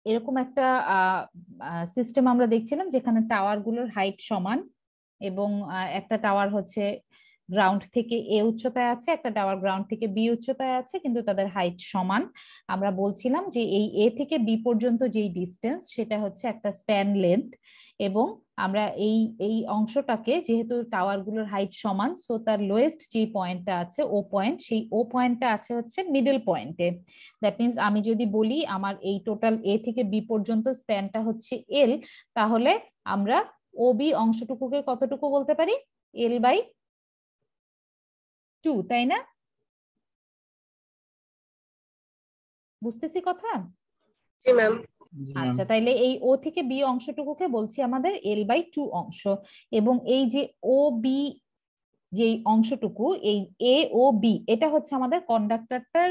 এরকম একটা সিস্টেম আমরা দেখছিলাম যেখানে টাওয়ার গুলোর হাইট সমান, এবং একটা টাওয়ার হচ্ছে গ্রাউন্ড থেকে এ উচ্চতায় আছে, একটা টাওয়ার গ্রাউন্ড থেকে বি উচ্চতায় আছে, কিন্তু তাদের হাইট সমান। আমরা বলছিলাম যে এই এ থেকে বি পর্যন্ত যেই ডিস্টেন্স সেটা হচ্ছে একটা স্প্যান লেন্থ, এবং আমরা এই এই অংশটাকে যেহেতু টাওয়ার গুলোর হাইট সমান, সো তার লোয়েস্ট যে পয়েন্টটা আছে ও পয়েন্ট, সেই ও পয়েন্টটা আছে হচ্ছে মিডল পয়েন্টে। দ্যাট মিনস আমি যদি বলি আমার এই টোটাল এ থেকে বি পর্যন্ত স্প্যানটা হচ্ছে এল, তাহলে আমরা ও বি অংশটুকুকে কতটুকু বলতে পারি? L/2, তাই না? বুঝতেছি কথা? জি ম্যাম। আচ্ছা, তাইলে এই ও থেকে বি অংশটুকুকে বলছি আমাদের L/2 অংশ, এবং এই যে ও বি যে অংশটুকু, এই এ ও বি, এটা হচ্ছে আমাদের কন্ডাক্টরটার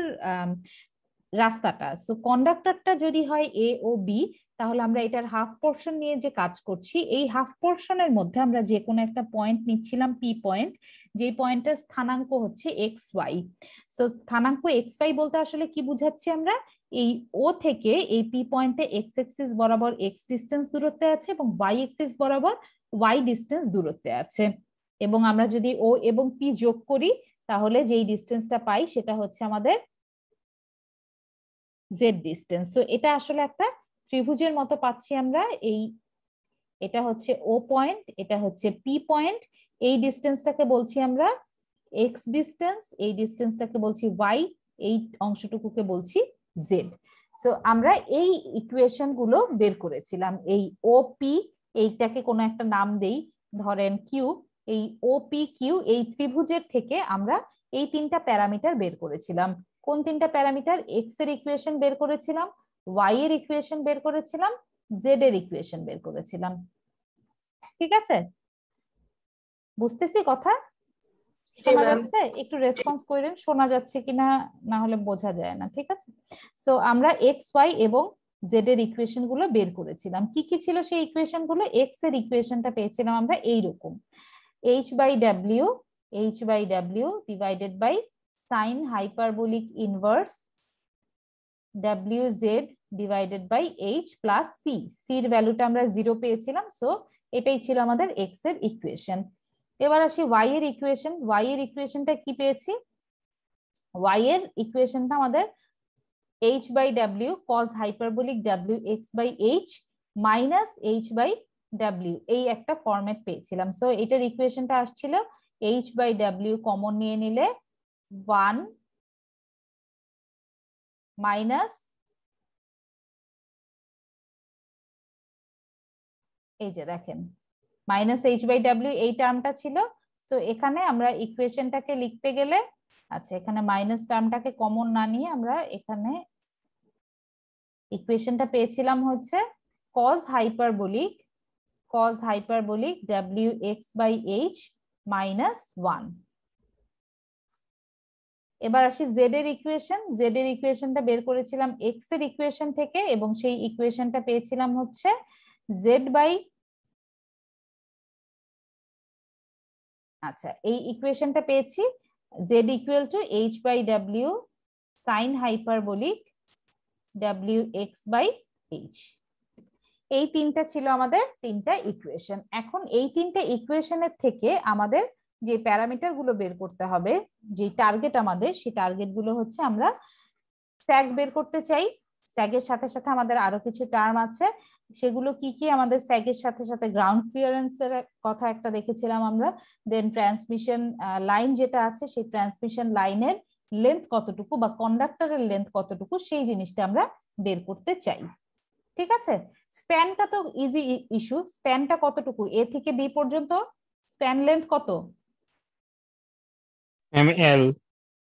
রাস্তাটা। সো কন্ডাক্টরটা যদি হয় এ ও বি, তাহলে আমরা এটার হাফ পোর্শন নিয়ে যে কাজ করছি, এই হাফ পোর্শনের মধ্যে আমরা যে কোনো একটা পয়েন্ট নিচ্ছিলাম পি পয়েন্ট, যে পয়েন্টের স্থানাঙ্ক হচ্ছে এক্স ওয়াই। সো স্থানাঙ্ক এক্স ওয়াই বলতে আসলে কি বুঝাচ্ছি আমরা? এই ও থেকে এই পি পয়েন্টে এক্স এক্সিস বরাবর এক্স ডিস্টেন্স দূরত্বে আছে, এবং ওয়াই এক্সিস বরাবর ওয়াই ডিস্টেন্স দূরত্বে আছে। এবং আমরা যদি ও এবং পি যোগ করি, তাহলে যেই ডিস্টেন্সটা পাই সেটা হচ্ছে আমাদের জেড ডিস্টেন্স। সো এটা আসলে একটা ত্রিভুজের মতো পাচ্ছি আমরা। এটা হচ্ছে ও পয়েন্ট, এটা হচ্ছে পি পয়েন্ট, এই ডিস্টেন্সটাকে বলছি আমরা এক্স ডিস্টেন্স, এই ডিস্টেন্সটাকে বলছি ওয়াই, এই অংশটুকুকে বলছি জেড। সো আমরা এই ইকুয়েশন গুলো বের করেছিলাম। এই ও পি, এইটাকে কোনো একটা নাম দেই, ধরেন কিউ। এই ও পি কিউ, এই ত্রিভুজের থেকে আমরা এই তিনটা প্যারামিটার বের করেছিলাম। কোন তিনটা প্যারামিটার? এক্স এর ইকুয়েশন বের করেছিলাম, ওয়াই এর ইকুয়েশন বের করেছিলাম, জেড এর ইকুয়েশন বের করেছিলাম। ঠিক আছে? বুঝতেছি কথা? শোনা যাচ্ছে? একটু রেসপন্স করেন, শোনা যাচ্ছে কিনা, না হলে বোঝা যায় না। ঠিক আছে? সো আমরা এক্স ওয়াই এবং জেড এর ইকুয়েশন গুলো বের করেছিলাম। কি কি ছিল সেই ইকুয়েশন গুলো? এক্স এর ইকুয়েশনটা পেয়েছিলাম আমরা এইরকম, h/w, h/w divided by sine hyperbolic inverse wz divided by h plus c. সির ভ্যালুটা আমরা 0 পেয়েছিলাম, সো এটাই ছিল আমাদের এক্স এর ইকুয়েশন। এবার আসি ওয়াই এর ইকুয়েশন। ওয়াই এর ইকুয়েশনটা কি পেয়েছি? ওয়াই এর ইকুয়েশনটা আমাদের h/w cos hyperbolic wx/h minus h/w, এই একটা ফরম্যাট পেয়েছিলাম। সো এটার ইকুয়েশনটা আসছিল h/w কমন নিয়ে নিলে 1 মাইনাস, এই যে দেখেন মাইনাস h/w এই টার্মটা ছিল। তো এখানে আমরা ইকুয়েশনটাকে লিখতে গেলে, আচ্ছা এখানে মাইনাস টার্মটাকে কমন না নিয়ে আমরা এখানে ইকুয়েশনটা পেয়েছিলাম হচ্ছে cos হাইপারবোলিক wx/h মাইনাস 1। এবার আসি জেড এর ইকুয়েশন। জেড এর ইকুয়েশনটা বের করেছিলাম এক্স এর ইকুয়েশন থেকে, এবং সেই ইকুয়েশনটা পেয়েছিলাম হচ্ছে জেড বাই, আচ্ছা এই ইকুয়েশনটা পেয়েছি Z equal to h/w sign hyperbolic wx/h। এই তিনটা ছিল আমাদের তিনটা ইকুয়েশন। এখন এই তিনটা ইকুয়েশনের থেকে আমাদের যে প্যারামিটার গুলো বের করতে হবে, যে টার্গেট আমাদের, সেই টার্গেট গুলো হচ্ছে আমরা স্যাগ বের করতে চাই। স্যাগের সাথে সাথে আমাদের আরো কিছু টার্ম আছে, সেগুলো কি কি? আমাদের স্যাগের সাথে সাথে গ্রাউন্ড ক্লিয়ারেন্স এর কথা একটা দেখেছিলাম আমরা, দেন ট্রান্সমিশন লাইন যেটা আছে সেই ট্রান্সমিশন লাইনের লেন্থ কতটুকু বা কন্ডাক্টরের লেন্থ কতটুকু, সেই জিনিসটা আমরা বের করতে চাই। ঠিক আছে? স্প্যানটা তো ইজি ইস্যু। স্প্যানটা কতটুকু? এ থেকে বি পর্যন্ত স্প্যান লেন্থ কত? এল।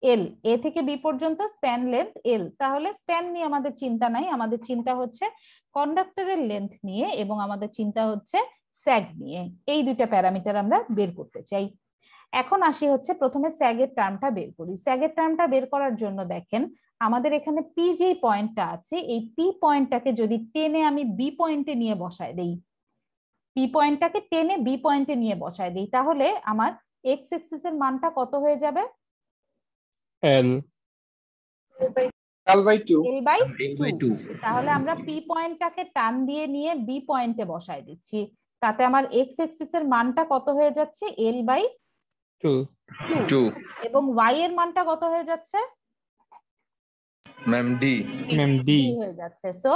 এল। এ থেকে বি পর্যন্ত স্প্যান লেন্থ এল। তাহলে স্প্যান নিয়ে আমাদের চিন্তা নাই, আমাদের চিন্তা হচ্ছে কন্ডাক্টরের লেন্থ নিয়ে, এবং আমাদের চিন্তা হচ্ছে স্যাগ নিয়ে। এই দুইটা প্যারামিটার আমরা বের করতে চাই। এখন আসি হচ্ছে প্রথমে স্যাগের টার্মটা বের করি। স্যাগের টার্মটা বের করার জন্য দেখেন আমাদের এখানে পি যে পয়েন্টটা আছে, এই পি পয়েন্টটাকে যদি টেনে আমি বি পয়েন্টে নিয়ে বসায় দেই, পি পয়েন্টটাকে টেনে বি পয়েন্টে নিয়ে বসায় দেই, তাহলে আমার এক্স এক্সিস এর মানটা কত হয়ে যাবে? এল। L/2 L/2 তাহলে আমরা পি পয়েন্টটাকে টান দিয়ে নিয়ে বি পয়েন্টে বসাই দিচ্ছি, তাতে আমার এক্স এক্সিস এর মানটা কত হয়ে যাচ্ছে L/2 এবং ওয়াই এর মানটা কত হয়ে যাচ্ছে ম্যাম ডি হয়ে যাচ্ছে। সো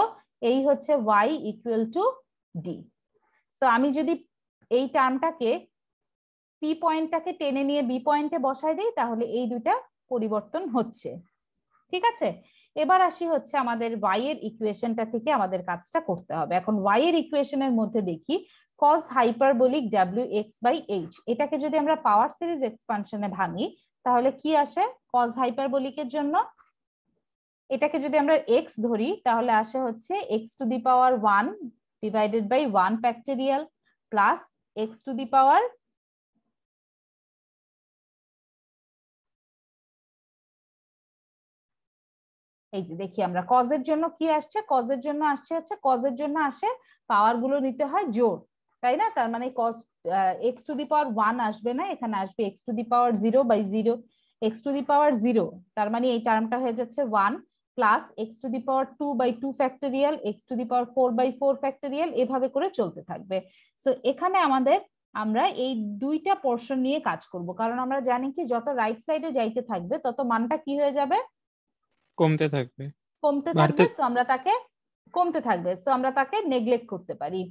এই হচ্ছে y equal to D. So আমি যদি এই টার্মটাকে পি পয়েন্টটাকে টেনে নিয়ে বি পয়েন্টে বসাই দিই তাহলে এই দুটা পরিবর্তন হচ্ছে। ঠিক আছে, এবার আসি হচ্ছে আমাদের y এর ইকুয়েশনটা থেকে আমাদের কাজটা করতে হবে। এখন y এর ইকুয়েশনের মধ্যে দেখি cos হাইপারবোলিক wx/h, এটাকে যদি আমরা পাওয়ার সিরিজ এক্সপানশনে ভাঙি তাহলে কি আসে cos হাইপারবোলিকের জন্য? এটাকে যদি আমরা x ধরি তাহলে আসে হচ্ছে x to the power 1 divided by 1 factorial plus x to the power এই যে দেখি আমরা cos এর জন্য কি আসছে, cos এর জন্য আসছে হচ্ছে cos এর জন্য আসে পাওয়ার গুলো নিতে হয় জোড়, তাই না? তার মানে cos x to the power 1 আসবে না, এখানে আসবে x to the power 0/0 x to the power 0, তার মানে এই টার্মটা হয়ে যাচ্ছে 1 plus x to the power 2/2 factorial x to the power 4/4 factorial, এভাবে করে চলতে থাকবে। সো এখানে আমরা এই দুইটা পোরশন নিয়ে কাজ করব, কারণ আমরা জানি কি যত রাইট সাইডে যাইতে থাকবে তত মানটা কি হয়ে যাবে, কমতে থাকবে। সো আমরা তাকে কমতে থাকবে, সো আমরা তাকে নেগলেক্ট করতে পারি,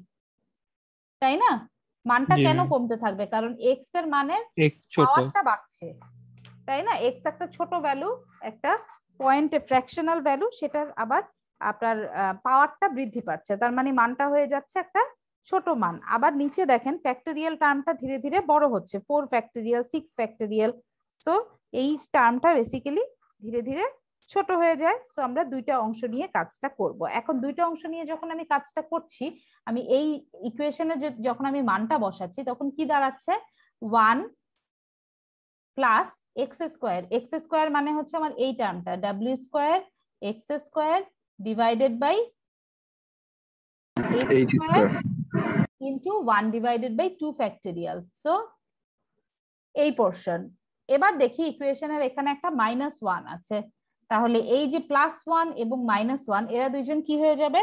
তাই না? মানটা কেন কমতে থাকবে? কারণ এক্স এর মানের পাওয়ারটা বাড়ছে, তাই না? এক্স একটা ছোট ভ্যালু, একটা পয়েন্টে ফ্র্যাকশনাল ভ্যালু, সেটার আবার আপনার পাওয়ারটা বৃদ্ধি পাচ্ছে, তার মানে মানটা হয়ে যাচ্ছে একটা ছোট মান। আবার নিচে দেখেন ফ্যাক্টোরিয়াল টার্মটা ধীরে ধীরে বড় হচ্ছে, 4 ফ্যাক্টোরিয়াল 6 ফ্যাক্টোরিয়াল, সো এই টার্মটা বেসিক্যালি ধীরে ধীরে ছোট হয়ে যায়। সো আমরা দুইটা অংশ নিয়ে কাজটা করব। এখন দুইটা অংশ নিয়ে যখন আমি কাজটা করছি, আমি এই ইকুয়েশনে যখন আমি মানটা বসাচ্ছি তখন কি দাঁড়াচ্ছে 1 প্লাস এক্স স্কোয়ার মানে হচ্ছে আমার এই টার্মটা w square X square divided by h square into 1 divided by 2 factorial. So এই পোরশন। এবার দেখি ইকুয়েশনের এখানে একটা -1 আছে, তাহলে এই যে +1 এবং -1 এরা দুইজন কি হয়ে যাবে,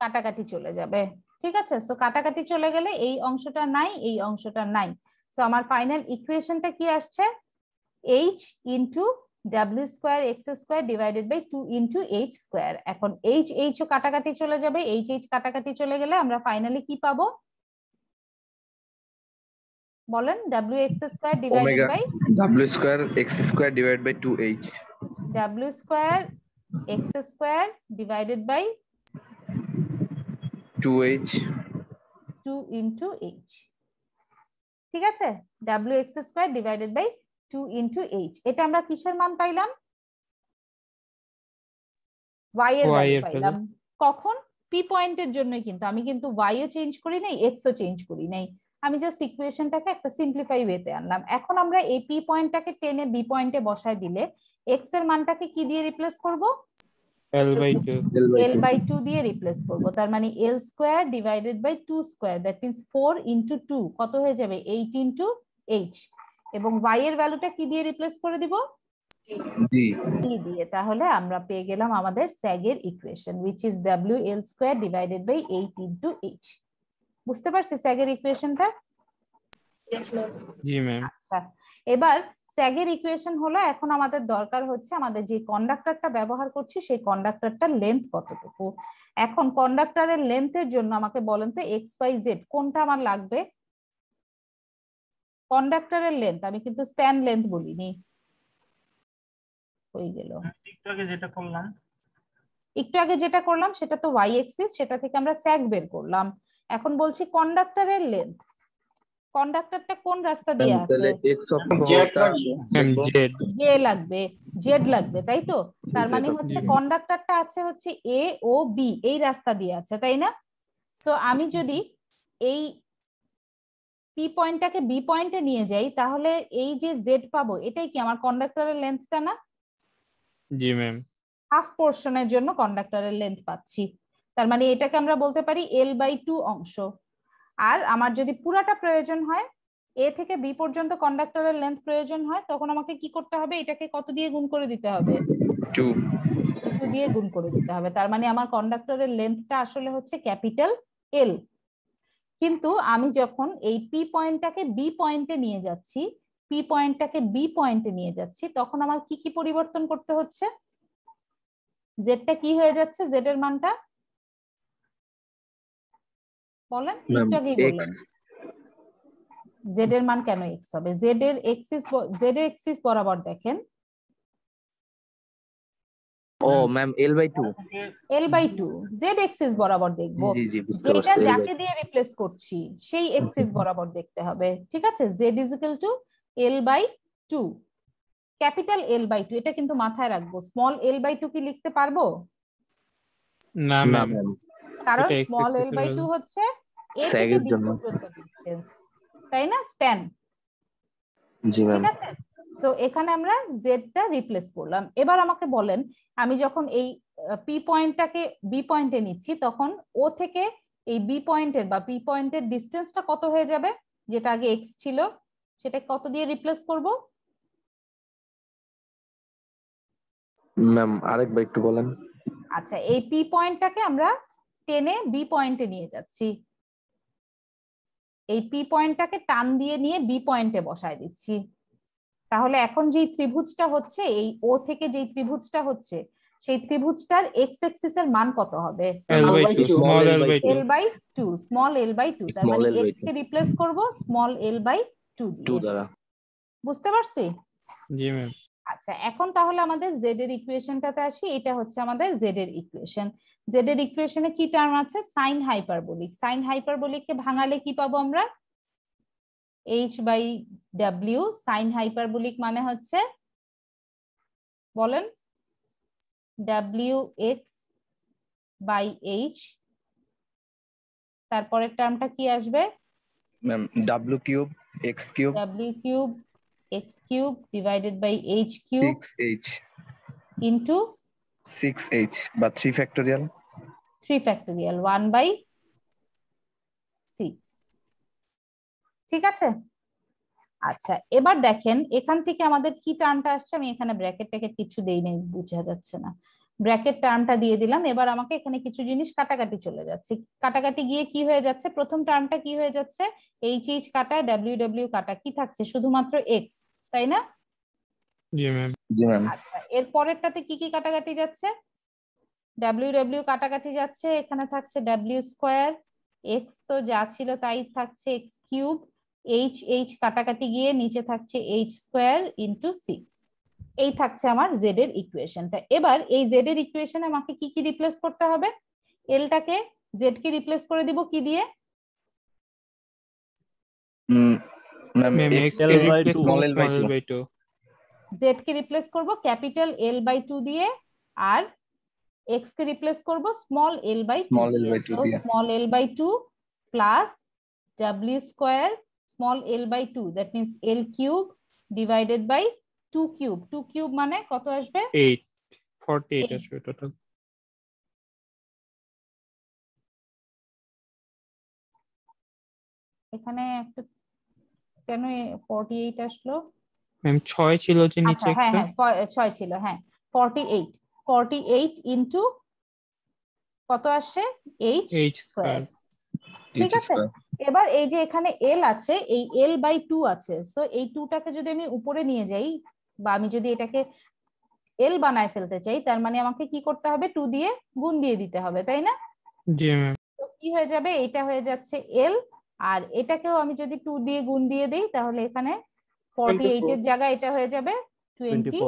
কাটাকাটি চলে যাবে। ঠিক আছে, সো কাটাকাটি চলে গেলে এই অংশটা নাই, এই অংশটা নাই। সো আমার ফাইনাল ইকুয়েশনটা কি আসছে h into w square X square divided by 2 into h square. এখন h ও কাটাকাটি চলে যাবে, h কাটাকাটি চলে গেলে আমরা ফাইনালি কি পাবো বলেন, wx square divided by w square x square divided by 2h w square x square divided by 2h 2 into h। ঠিক আছে, wx square divided by 2 into h। এটা আমরা কিসের মান পাইলাম, y এর ভ্যালু পাইলাম। কখন? p পয়েন্টের জন্য, কিন্তু আমি কিন্তু y ও চেঞ্জ করি নাই, x ও চেঞ্জ করি নাই, আমি জাস্ট ইকুয়েশনটাকে একটা সিম্পলিফাই ওয়েতে আনলাম। এখন আমরা এই p পয়েন্টটাকে টেনে b পয়েন্টে বসায় দিলে x এর মানটাকে কি দিয়ে রিপ্লেস করব, l/2 দিয়ে রিপ্লেস করব। তার মানে l square divided by 2 square, that means 4 into 2 কত হয়ে যাবে 8 ইনটু h, এবং y এর ভ্যালুটা কি দিয়ে রিপ্লেস করে দিব, d দিয়ে। তাহলে আমরা পেয়ে গেলাম আমাদের স্যাগ এর equation, which is wl square divided by 8 into h। বুঝতে পারছি স্যাগ এর ইকুয়েশনটা? জি ম্যাম। আচ্ছা, এবার স্যাগ এর ইকুয়েশন হলো, এখন আমাদের দরকার হচ্ছে আমাদের যে কন্ডাক্টরটা ব্যবহার করছি সেই কন্ডাক্টরটার লেন্থ কতটুকু। এখন কন্ডাক্টরের লেন্থের জন্য আমাকে বলেন তো এক্স ওয়াই জেড কোনটা আমার লাগবে। কন্ডাক্টরের লেন্থ, আমি কিন্তু স্প্যান লেন্থ বলিনি, হয়ে গেল। একটু আগে যেটা করলাম সেটা তো ওয়াই এক্সিস, সেটা থেকে আমরা স্যাগ বের করলাম। এখন বলছি কন্ডাক্টরের লেন্থ, কন্ডাক্টরটা কোন রাস্তা দিয়ে আছে, জেড লাগবে, তাই তো? তার মানে হচ্ছে কন্ডাক্টরটা আছে হচ্ছে এ ও বি, এই রাস্তা দিয়ে আছে, তাই না? সো আমি যদি এই পি পয়েন্টটাকে বি পয়েন্টে নিয়ে যাই তাহলে এই যে জেড পাবো এটাই কি আমার কন্ডাক্টরের লেন্থটা না? জি ম্যাম। হাফ পোর্শনের জন্য কন্ডাক্টরের লেন্থ পাচ্ছি, তার মানে এটাকে আমরা বলতে পারি l/2 অংশ। আর আমার যদি পুরাটা প্রয়োজন হয় এ থেকে বি পর্যন্ত কন্ডাক্টরের লেন্থ প্রয়োজন হয়, তখন আমাকে কি করতে হবে, এটাকে কত দিয়ে গুণ করে দিতে হবে, 2 2 দিয়ে গুণ করে দিতে হবে। তার মানে আমার কন্ডাক্টরের লেন্থটা আসলে হচ্ছে ক্যাপিটাল এল। কিন্তু আমি যখন এই পি পয়েন্টটাকে বি পয়েন্টে নিয়ে যাচ্ছি, পি পয়েন্টটাকে বি পয়েন্টে নিয়ে যাচ্ছি, তখন আমার কি কি পরিবর্তন করতে হচ্ছে, জেডটা কি হয়ে যাচ্ছে, জেড এর মানটা বলেন, একটু আগেই বললেন। জেড এর মান কেন এক্স হবে, জেড এর এক্সিস বরাবর দেখেন, ও ma'am L/2 L/2 Z axis বরাবর দেখবো, জি জি বুঝতে যেটা পারছি যাকে দিয়ে রিপ্লেস করছি সেই এক্সিস বরাবর দেখতে হবে। ঠিক আছে, Z is equal two L/2, capital L/2, এটা কিন্তু মাথায় রাখবো। স্মল L/2 কি লিখতে পারবো? না না ম্যাম, ম্যাম কারণ এটা স্মল excess L/2 হচ্ছে এ Sag থেকে এর বি জন্য। পর্যন্ত ডিসটেন্স, তাই না, স্প্যান। জি ম্যাম ঠিক আছে, তো এখানে আমরা জেডটা রিপ্লেস করলাম। এবার আমাকে বলেন, আমি যখন এই পি পয়েন্টটাকে বি পয়েন্টে নিচ্ছি, তখন ও থেকে এই বি পয়েন্টের বা পি পয়েন্টের ডিসটেন্সটা কত হয়ে যাবে, যেটা আগে এক্স ছিল, সেটা কত দিয়ে রিপ্লেস করব? ম্যাম আরেকবার একটু বলেন। আচ্ছা, এই পি পয়েন্টটাকে আমরা টেনে বি পয়েন্টে নিয়ে যাচ্ছি, এই পি পয়েন্টটাকে টান দিয়ে নিয়ে বি পয়েন্টে বসায় দিচ্ছি। তাহলে এখন যেই ত্রিভুজটা হচ্ছে, এই ও থেকে যেই ত্রিভুজটা হচ্ছে, সেই ত্রিভুজটার এক্স এক্সিস এর মান কত হবে? L/2, small L/2, L/2, small L/2। তার Small মানে L/2 এক্স কে রিপ্লেস করব স্মল L/2 2 দিয়ে। দ্বারা। বুঝতে পারছি? জি ম্যাম। আচ্ছা, এখন তাহলে আমাদের জেড এর ইকুয়েশনটাতে আসি। এটা হচ্ছে আমাদের জেড এর ইকুয়েশন। জেড এর ইকুয়েশনে কি টার্ম আছে, সাইন হাইপারবোলিক। সাইন হাইপারবোলিককে ভাঙালে কি পাবো আমরা, h/w। সাইন হাইপারবোলিক মানে হচ্ছে, বলেন, wx/h। তারপরের টার্মটা কি আসবে, ma'am W³ x³ w³ x³ divided by h³ 6h into 6h বা 3 ফ্যাক্টোরিয়াল 3 ফ্যাক্টোরিয়াল 1/6। ঠিক আছে, আচ্ছা এবার দেখেন এখান থেকে আমাদের কি টার্মটা আসছে, আমি এখানে ব্র্যাকেট ট্যাকেট কিছু দেই নাই, বোঝা যাচ্ছে না, ব্র্যাকেট টার্মটা দিয়ে দিলাম। এবার আমাকে এখানে কিছু জিনিস কাটাকাটি চলে যাচ্ছে, কাটাকাটি গিয়ে কি হয়ে যাচ্ছে, প্রথম টার্মটা কি হয়ে যাচ্ছে, এইচ কাটা ডব্লিউ কাটা, কি থাকছে, শুধুমাত্র এক্স, তাই না? জি ম্যাম। জি ম্যাম আচ্ছা, এর পরেরটাতে কি কি কাটাকাটি যাচ্ছে, ডব্লিউ কাটাকাটি যাচ্ছে, এখানে থাকছে w², এক্স তো যা ছিল তাই থাকছে x³, এইচ কাটাকাটি গিয়ে নিচে থাকছে h² ইন্টু 6। এই থাকছে আমার জেড এর ইকুয়েশনটা। এবার এই জেড এর ইকুয়েশনে আমাকে কি কি রিপ্লেস করতে হবে, এলটাকে জেড কে রিপ্লেস করে দিব কি দিয়ে, ম্যাম ম্যাম x x কে রিপ্লেস small করব L/2 small L/2, জেড কে রিপ্লেস করব ক্যাপিটাল L/2 দিয়ে, আর এক্স কে রিপ্লেস করব স্মল L/2 small দিয়ে। L/2 সো দিয়ে small L/2 plus w² small L/2, that means L³ divided by 2³ মানে কত আসবে, 48 আসবে টোটাল। এখানে একটা কেন 48 আসলো, ম্যাম 6 ছিল যে নিচে আচ্ছা হ্যাঁ একটা। হ্যাঁ 6 ছিল, হ্যাঁ 48 ইনটু কত আসছে, h²। h²। ঠিক আছে, এবার এই যে এখানে এল আছে, এই L/2 আছে, সো এই 2টাকে যদি আমি উপরে নিয়ে যাই, বা আমি যদি এটাকে এল বানায় ফেলতে চাই, তার মানে আমাকে কি করতে হবে, 2 দিয়ে গুণ দিয়ে দিতে হবে, তাই না? জি ম্যাম। তো কি হয়ে যাবে, এটা হয়ে যাচ্ছে এল, আর এটাকেও আমি যদি 2 দিয়ে গুণ দিয়ে দেই, তাহলে এখানে 48 এর জায়গায় এটা হয়ে যাবে 20।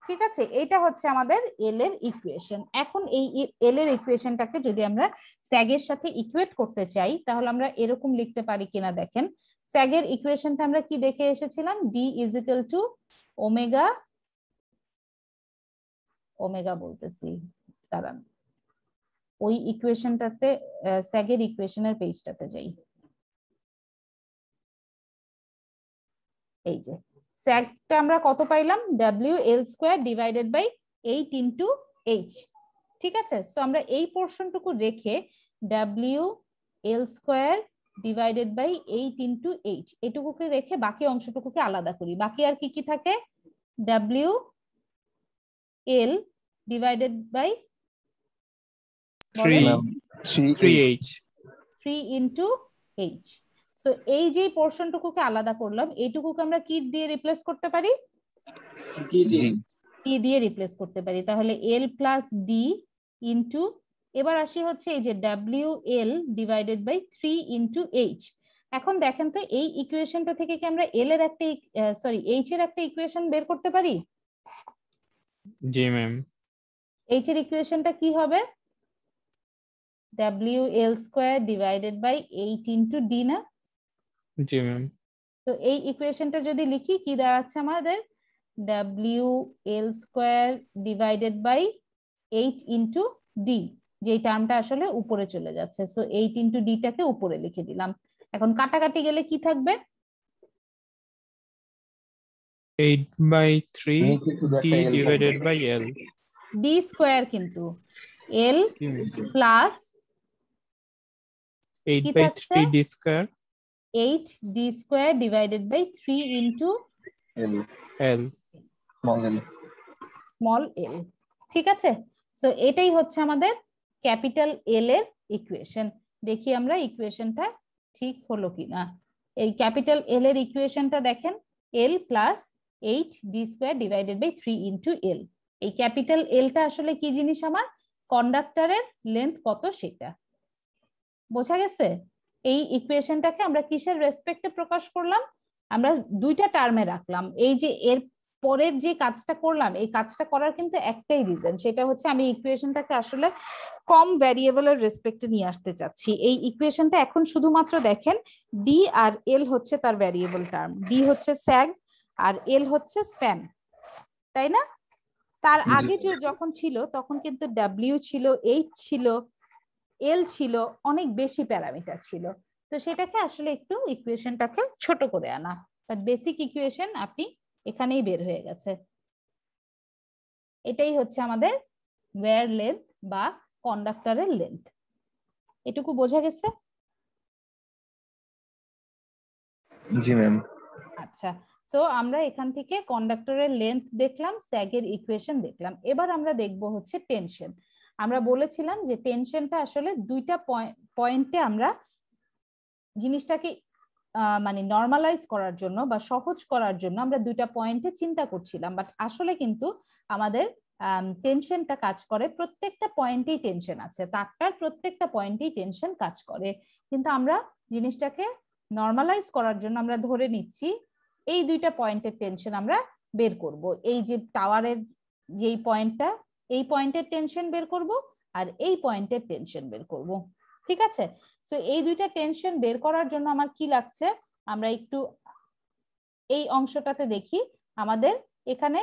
ঠিক আছে, এটা হচ্ছে আমাদের এল এর ইকুয়েশন। এখন এই এল এর ইকুয়েশনটাকে যদি আমরা স্যাগের সাথে ইকুয়েট করতে চাই, তাহলে আমরা এরকম লিখতে পারি কিনা দেখেন। স্যাগের ইকুয়েশনটা আমরা কি দেখে এসেছিলাম, D is equal two omega, omega বলতেছি, দাঁড়ান ওই ইকুয়েশনটাতে, স্যাগের ইকুয়েশনের পেজটাতে যাই, এই যে স্যাগটা আমরা কত পাইলাম, WL² divided by 8 into h। ঠিক আছে, সো আমরা এই পোর্শনটুকু রেখে WL² divided by 8 into h, এটুকুকে রেখে বাকি অংশটুকুকে আলাদা করি। বাকি আর কি কি থাকে? W L divided by 3h 3 into H. So এই যে পোর্শনটুকুকে আলাদা করলাম, এইটুকুকে আমরা কি দিয়ে রিপ্লেস করতে পারি? ডি দিয়ে রিপ্লেস করতে পারি। তাহলে এল প্লাস ডি ইন্টু, এবার আসি হচ্ছে এই যে W L divided by 3 into H. এখন দেখেন তো এই ইকুয়েশনটা থেকে কি আমরা এল এর একটা এইচ এর একটা ইকুয়েশন বের করতে পারি? জি ম্যাম। এইচ এর ইকুয়েশনটা কি হবে? W L square divided by 8 into D না? জি ম্যাম। তো এই ইকুয়েশনটা যদি লিখি কি দাঁড়াচ্ছে আমাদের? W L square divided by 8 into D, যে টার্মটা আসলে উপরে চলে যাচ্ছে। সো 8 ইন্টু ডিটাকে উপরে লিখে দিলাম। এখন কাটাকাটি গেলে কি থাকবে? 8/3 d divided by l, d square কিন্তু l plus 8/3 d square 8 d square divided by 3 into l small l. ঠিক আছে, সো এটাই হচ্ছে আমাদের ক্যাপিটাল এল এর ইকুয়েশন। দেখি আমরা ইকুয়েশনটা ঠিক হলো কিনা। এই ক্যাপিটাল এল এর ইকুয়েশনটা দেখেন, l plus 8 d square divided by 3 into l. এই ক্যাপিটাল এলটা আসলে কি জিনিস? আমার কন্ডাক্টরের লেন্থ কত সেটা বোঝা গেছে। এই ইকুয়েশনটাকে আমরা কিসের রেসপেক্টে প্রকাশ করলাম? আমরা দুইটা টার্মে রাখলাম। এই যে এর পরের যে কাজটা করলাম, এই কাজটা করার কিন্তু একটাই রিজন, সেটা হচ্ছে আমি ইকুয়েশনটাকে আসলে কম ভ্যারিয়েবলের রেসপেক্টে নিয়ে আসতে চাচ্ছি। এই ইকুয়েশনটা এখন শুধুমাত্র দেখেন ডি আর এল হচ্ছে তার ভ্যারিয়েবল টার্ম। ডি হচ্ছে স্যাগ আর এল হচ্ছে স্প্যান, তাই না? তার আগে যখন ছিল তখন কিন্তু ডাব্লিউ ছিল, এইচ ছিল, এল ছিল, অনেক বেশি প্যারামিটার ছিল। তো সেটাকে আসলে একটু ইকুয়েশনটাকে ছোট করে আনা, বাট বেসিক ইকুয়েশন আপনি এখানেই বের হয়ে গেছে। এটাই হচ্ছে আমাদের ওয়্যার লেন্থ বা কন্ডাক্টরের লেন্থ। এটুকু বোঝা গেছে? জি ম্যাম। আচ্ছা, সো আমরা এখান থেকে কন্ডাক্টরের লেন্থ দেখলাম, স্যাগের ইকুয়েশন দেখলাম। এবার আমরা দেখব হচ্ছে টেনশন। আমরা বলেছিলাম যে টেনশনটা আসলে দুইটা পয়েন্টে আমরা জিনিসটাকে মানে নরমালাইজ করার জন্য বা সহজ করার জন্য আমরা দুইটা পয়েন্টে চিন্তা করছিলাম, বাট আসলে কিন্তু আমাদের টেনশনটা কাজ করে প্রত্যেকটা পয়েন্টেই টেনশন আছে, তারটার প্রত্যেকটা পয়েন্টেই টেনশন কাজ করে। কিন্তু আমরা জিনিসটাকে নরমালাইজ করার জন্য আমরা ধরে নিচ্ছি এই দুইটা পয়েন্টের টেনশন আমরা বের করব। এই যে টাওয়ারের যেই পয়েন্টটা, এই পয়েন্টের টেনশন বের করব আর এই পয়েন্টের টেনশন বের করব। ঠিক আছে, সো এই দুইটা টেনশন বের করার জন্য আমার কি লাগছে, আমরা একটু এই অংশটাতে দেখি। আমাদের এখানে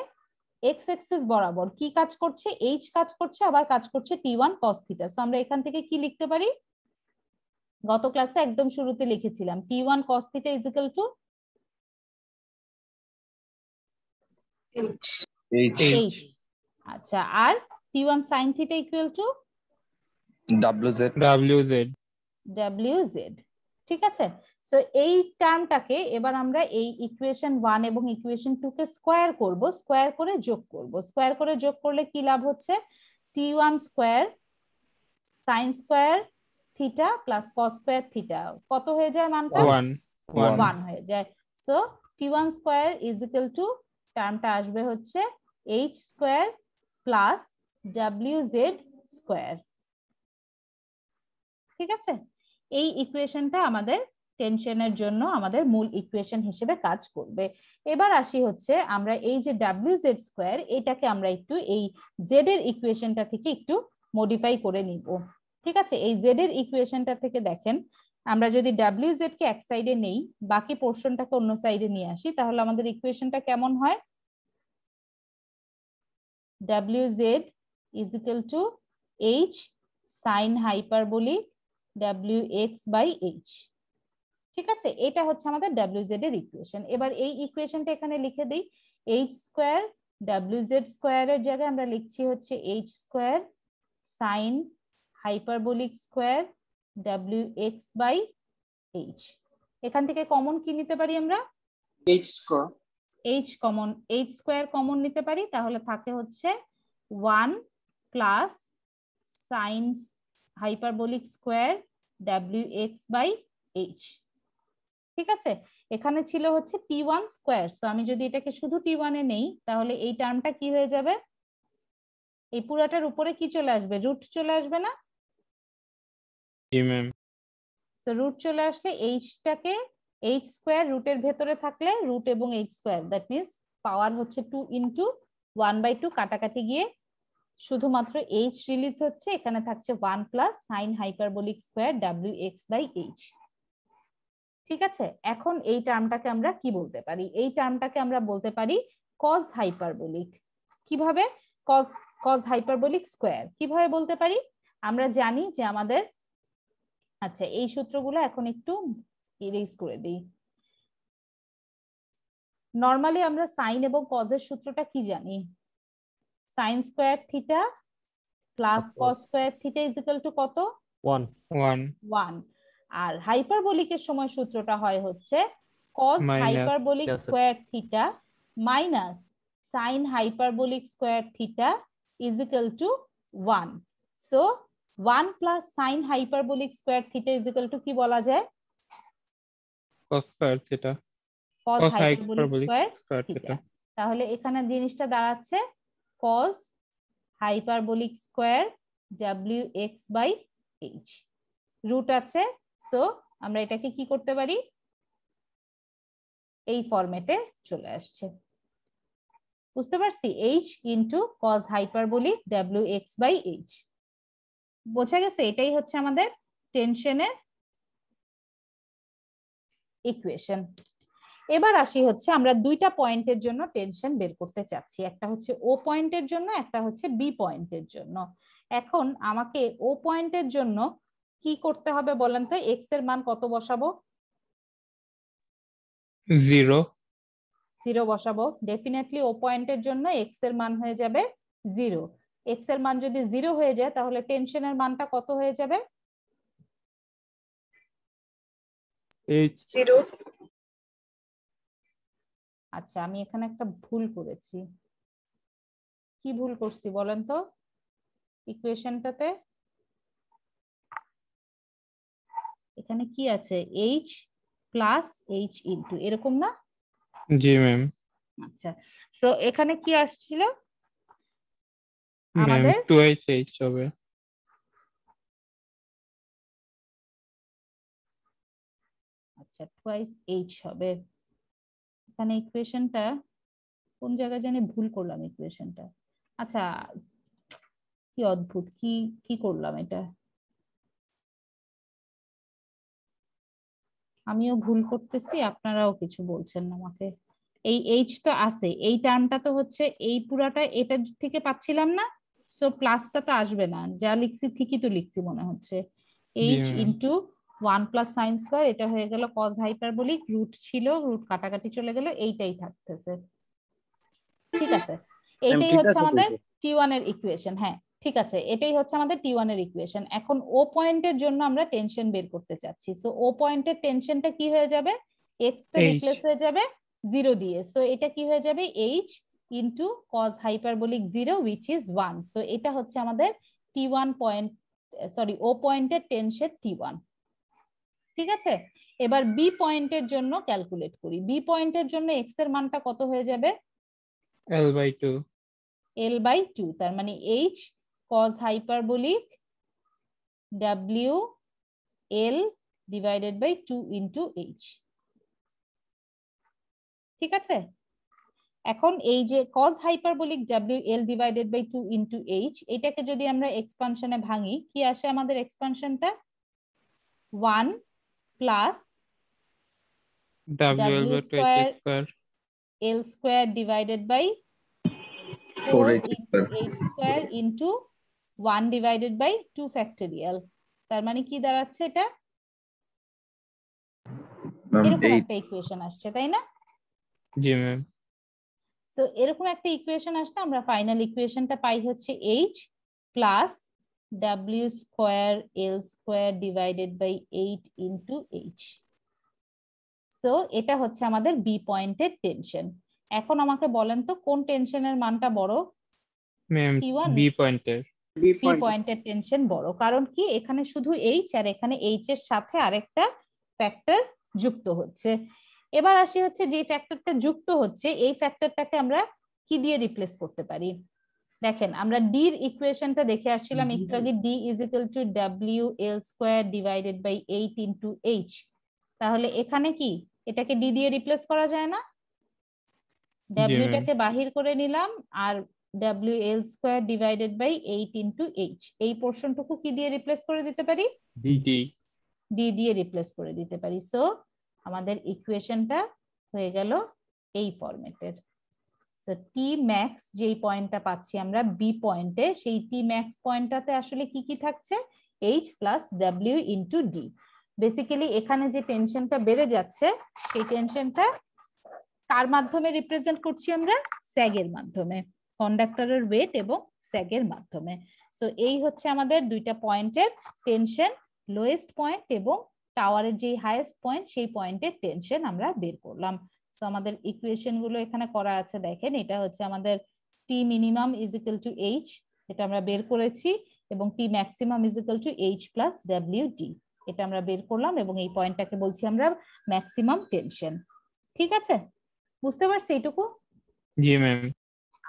এক্স এক্সিস বরাবর কি কাজ করছে? এইচ কাজ করছে, আবার কাজ করছে T1 cos থিটা। সো আমরা এখান থেকে কি লিখতে পারি? গত ক্লাসে একদম শুরুতে লিখেছিলাম T1 cos theta is equal to H. আচ্ছা, আর T1 sin theta equal to WZ। ঠিক আছে, সো এই টার্মটাকে এবার আমরা এই ইকুয়েশন 1 এবং ইকুয়েশন 2 কে স্কয়ার করব, স্কয়ার করে যোগ করব। স্কয়ার করে যোগ করলে কি লাভ হচ্ছে? T1 square sin square theta plus cos square theta কত হয়ে যায়? মানটা 1 হয়ে যায়। So T1 square is equal to, টার্মটা আসবে হচ্ছে H square plus WZ square. ঠিক আছে, এই ইকুয়েশনটা আমাদের টেনশনের জন্য আমাদের মূল ইকুয়েশন হিসেবে কাজ করবে। এবার আসি হচ্ছে আমরা এই যে WZ স্কয়ার, এটাকে আমরা একটু এই Z এর ইকুয়েশনটা থেকে একটু মডিফাই করে নিব। ঠিক আছে, এই Z এর ইকুয়েশনটা থেকে দেখেন, আমরা যদি WZ কে এক সাইডে নেই, বাকি পোর্শনটাকে অন্য সাইডে নিয়ে আসি, তাহলে আমাদের ইকুয়েশনটা কেমন হয়? WZ is equal to H sin hyperbolic WX by H। ঠিক আছে, এটা হচ্ছে আমাদের WZ এর ইকুয়েশন। এবার এই ইকুয়েশনটা এখানে লিখে দিই, H স্কয়ার WZ স্কয়ারের জায়গায় আমরা লিখছি হচ্ছে H square sin hyperbolic square WX by H. এখান থেকে কমন কি নিতে পারি আমরা? H square. H common, H square common নিতে পারি, তাহলে থাকে হচ্ছে 1 plus sine hyperbolic square wx by h। ঠিক আছে, এখানে ছিল হচ্ছে t1 স্কয়ার, সো আমি যদি এটাকে শুধু t1 এ নেই তাহলে এই টার্মটা কি হয়ে যাবে? এই পুরাটার উপরে কি চলে আসবে? রুট চলে আসবে না? জি ম্যাম। সো রুট চলে আসলে এইচটাকে, এইচ স্কয়ার রুটের ভেতরে থাকলে রুট এবং এইচ স্কয়ার, দ্যাট মিন্স পাওয়ার হচ্ছে 2 ইনটু 1/2, কাটাকাটি গিয়ে শুধুমাত্র এইচ রিলিজ হচ্ছে, এখানে থাকছে 1 plus sine hyperbolic square wx by h। ঠিক আছে, এখন এই টার্মটাকে আমরা কি বলতে পারি? এই টার্মটাকে আমরা বলতে পারি কজ হাইপারবোলিক। কিভাবে? কজ হাইপারবোলিক স্কয়ার কিভাবে বলতে পারি? আমরা জানি যে আমাদের, আচ্ছা এই সূত্রগুলো এখন একটু ইরেজ করে দিই। নরমালি আমরা সাইন এবং কজের সূত্রটা কি জানি? Sine square theta plus cos square theta is equal two কত? 1 1। আর হাইপারবোলিকের সময় সূত্রটা হয় হচ্ছে cos hyperbolic square theta minus sin hyperbolic square theta is equal to 1। So 1 plus sin hyperbolic square theta is equal to কি বলা যায়? cos square theta, cos hyperbolic square theta. তাহলে এখানে জিনিসটা দাঁড়াচ্ছে cos hyperbolic square wx by h। Root আছে, so আমরা এটাকে কি করতে পারি? এই ফরম্যাটে চলে আসছে। বুঝতে পারছি? h into cos hyperbolic wx by h। বোঝা গেছে? এটাই হচ্ছে আমাদের টেনশনের ইকুয়েশন। এবার আসি হচ্ছে আমরা দুইটা পয়েন্টের জন্য টেনশন বের করতে চাচ্ছি, একটা হচ্ছে ও পয়েন্টের জন্য, একটা হচ্ছে বি পয়েন্টের জন্য। এখন আমাকে ও পয়েন্টের জন্য কি করতে হবে বলেন তো? এক্স এর মান কত বসাবো? 0 বসাবো। ডেফিনেটলি ও পয়েন্টের জন্য এক্স এর মান হয়ে যাবে 0। এক্স এর মান যদি 0 হয়ে যায় তাহলে টেনশনের মানটা কত হয়ে যাবে? জিরো। আচ্ছা আমি এখানে একটা ভুল করেছি। কি ভুল করছি বলেন তো ইকুয়েশনটাতে? এখানে কি আছে? h প্লাস h ইনটু, এরকম না? জি ম্যাম। আচ্ছা, তো এখানে কি আসছিল ম্যাম আমাদের? 2h হবে। আচ্ছা টুয়াইস h হবে। এখানে ইকুয়েশনটা কোন জায়গায় জানি ভুল করলাম ইকুয়েশনটা। আচ্ছা কি অদ্ভুত, কি কি করলাম এটা? আমিও ভুল করতেছি, আপনারাও কিছু বলছেন না আমাকে। এই এইচ তো আছে, এই টার্মটা তো হচ্ছে এই পুরাটা এটা থেকে পাচ্ছিলাম না, সো প্লাসটা তো আসবে না। যা লিখছি ঠিকই তো লিখছি মনে হচ্ছে। H into 1 plus sine square, এটা হয়ে গেল কজ হাইপারবোলিক, রুট ছিল, রুট কাটাকাটি চলে গেল, এইটাই থাকতেছে। ঠিক আছে, এইটাই হচ্ছে আমাদের টি1 এর ইকুয়েশন। হ্যাঁ ঠিক আছে, এটাই হচ্ছে আমাদের টি1 এর ইকুয়েশন। এখন ও পয়েন্টের জন্য আমরা টেনশন বের করতে চাচ্ছি। সো ও পয়েন্টের টেনশনটা কি হয়ে যাবে? এক্স টা রিপ্লেস হয়ে যাবে 0 দিয়ে, সো এটা কি হয়ে যাবে? h into cos hyperbolic 0 which is 1। So এটা হচ্ছে আমাদের টি1 পয়েন্ট, সরি ও পয়েন্টের টেনশন টি1। ঠিক আছে, এবার বি পয়েন্টের জন্য ক্যালকুলেট করি। বি পয়েন্টের জন্য এক্স এর মানটা কত হয়ে যাবে? L/2। L/2, তার মানে h cos hyperbolic w L divided by 2 into h। ঠিক আছে, এখন এই যে cos hyperbolic w L divided by 2 into h, এটাকে যদি আমরা এক্সপানশনে ভাঙি কি আসে আমাদের এক্সপানশনটা? 1 plus w square L square divided by 4 into h square into 1 divided by 2 factorial. তার মানে কি দাঁড়াচ্ছে এটা? এরকম একটা ইকুয়েশন আসছে, তাই না? জি ম্যাম। সো এরকম একটা ইকুয়েশন আসলে আমরা ফাইনাল ইকুয়েশনটা পাই হচ্ছে h plus W square L square divided by 8 into H। So এটা হচ্ছে আমাদের বি পয়েন্টের টেনশন। এখন আমাকে বলেন তো কোন টেনশনের মানটা বড়? ম্যাম T1 বি পয়েন্টের। বি পয়েন্টের টেনশন বড়, কারণ কি এখানে শুধু H আর এখানে H এর সাথে আরেকটা ফ্যাক্টর যুক্ত হচ্ছে। এবার আসি হচ্ছে যে ফ্যাক্টরটা যুক্ত হচ্ছে এই ফ্যাক্টরটাকে আমরা কি দিয়ে রিপ্লেস করতে পারি? দেখেন আমরা ডি এর ইকুয়েশনটা দেখে আসছিলাম একটু আগে, D is equal to W L square divided by 8 into H. তাহলে এখানে কি এটাকে ডি দিয়ে রিপ্লেস করা যায় না? ডাব্লিউটাকে বাহির করে নিলাম আর ডাব্লিউ এল square divided by 8 into h, এই পোর্শনটুকু কি দিয়ে রিপ্লেস করে দিতে পারি? ডি ডি দিয়ে রিপ্লেস করে দিতে পারি। সো আমাদের ইকুয়েশনটা হয়ে গেল এই ফরম্যাটের। সো টি ম্যাক্স যেই পয়েন্টটা পাচ্ছি আমরা বি পয়েন্টে, সেই টি ম্যাক্স পয়েন্টটাতে আসলে কি কি থাকছে? H plus W into D. Basically এখানে যে টেনশনটা বেড়ে যাচ্ছে সেই টেনশনটা কার মাধ্যমে রিপ্রেজেন্ট করছি আমরা? স্যাগের মাধ্যমে, কন্ডাক্টরের ওয়েট এবং স্যাগের মাধ্যমে। সো এই হচ্ছে আমাদের দুইটা পয়েন্টের টেনশন, লোয়েস্ট পয়েন্ট এবং টাওয়ারের যে হাইয়েস্ট পয়েন্ট সেই পয়েন্টের টেনশন আমরা বের করলাম। সো আমাদের ইকুয়েশন গুলো এখানে করা আছে, দেখেন এটা হচ্ছে আমাদের t minimum is equal to h, এটা আমরা বের করেছি, এবং t maximum is equal to h plus ডাব্লিউ ডি, এটা আমরা বের করলাম, এবং এই পয়েন্টটাকে বলছি আমরা ম্যাক্সিমাম টেনশন। ঠিক আছে, বুঝতে পারছি এইটুকু? জি ম্যাম।